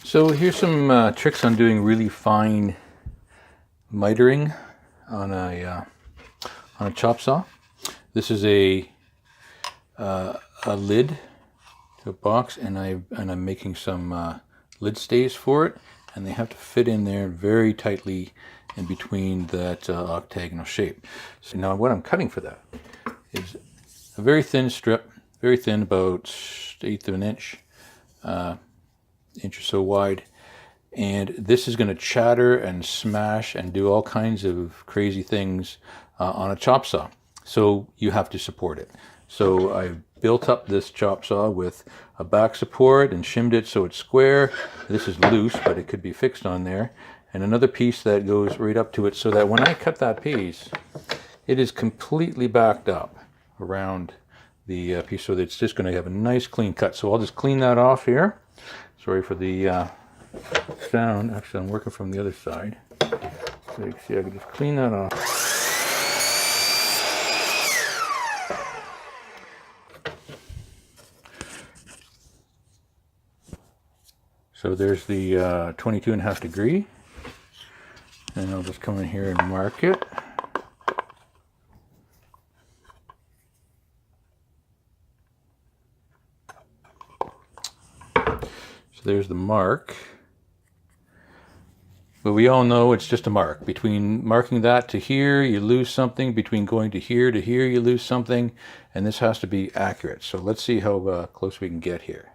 So here's some tricks on doing really fine mitering on a chop saw. This is a lid to a box, and I'm making some lid stays for it, and they have to fit in there very tightly in between that octagonal shape. So now what I'm cutting for that is a very thin strip, very thin, about 1/8 of an inch. Inch or so wide, and this is going to chatter and smash and do all kinds of crazy things on a chop saw, so you have to support it. So I built up this chop saw with a back support and shimmed it so it's square. This is loose, but it could be fixed on there, and another piece that goes right up to it, so that when I cut that piece, it is completely backed up around the piece, so that it's just going to have a nice clean cut. So I'll just clean that off here. Sorry for the sound. Actually, I'm working from the other side. So you can see I can just clean that off. So there's the 22.5 degree. And I'll just come in here and mark it. There's the mark, but we all know it's just a mark. Between marking that to here, you lose something. Between going to here, you lose something, and this has to be accurate. So let's see how close we can get here.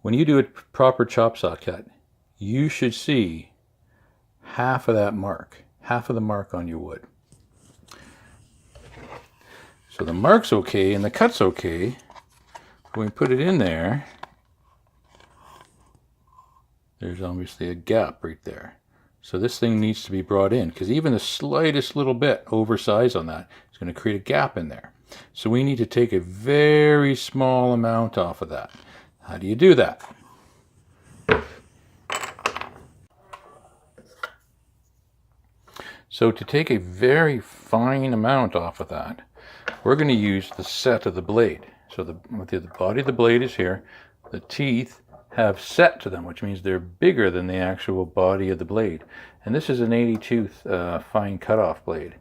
When you do a proper chop saw cut, you should see half of that mark, half of the mark on your wood. So the mark's okay and the cut's okay. When we put it in there, there's obviously a gap right there. So this thing needs to be brought in, because even the slightest little bit oversized on that is going to create a gap in there. So we need to take a very small amount off of that. How do you do that? So to take a very fine amount off of that, we're going to use the set of the blade. So the body of the blade is here. The teeth have set to them, which means they're bigger than the actual body of the blade. And this is an 80-tooth fine cutoff blade.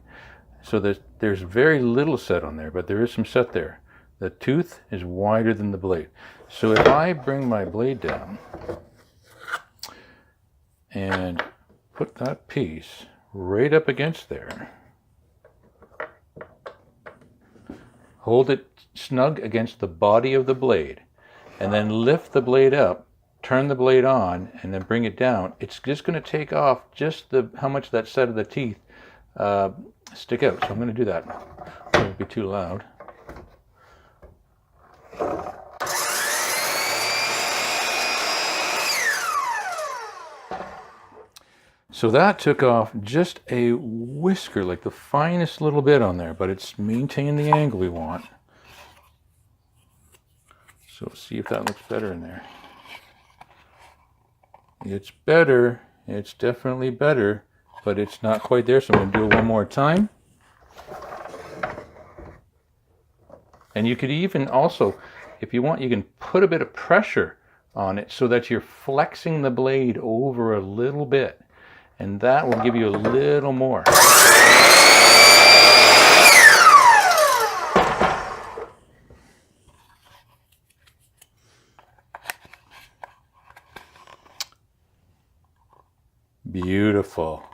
So there's very little set on there, but there is some set there. The tooth is wider than the blade. So if I bring my blade down and put that piece right up against there, hold it snug against the body of the blade, and then lift the blade up, turn the blade on, and then bring it down, it's just going to take off just how much that set of the teeth stick out. So I'm going to do that. It won't be too loud. So that took off just a whisker, like the finest little bit on there, but it's maintained the angle we want. So see if that looks better in there. It's better. It's definitely better, but it's not quite there, so I'm going to do it one more time. And you could even also, if you want, you can put a bit of pressure on it so that you're flexing the blade over a little bit. And that will give you a little more. Beautiful.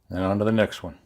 And on to the next one.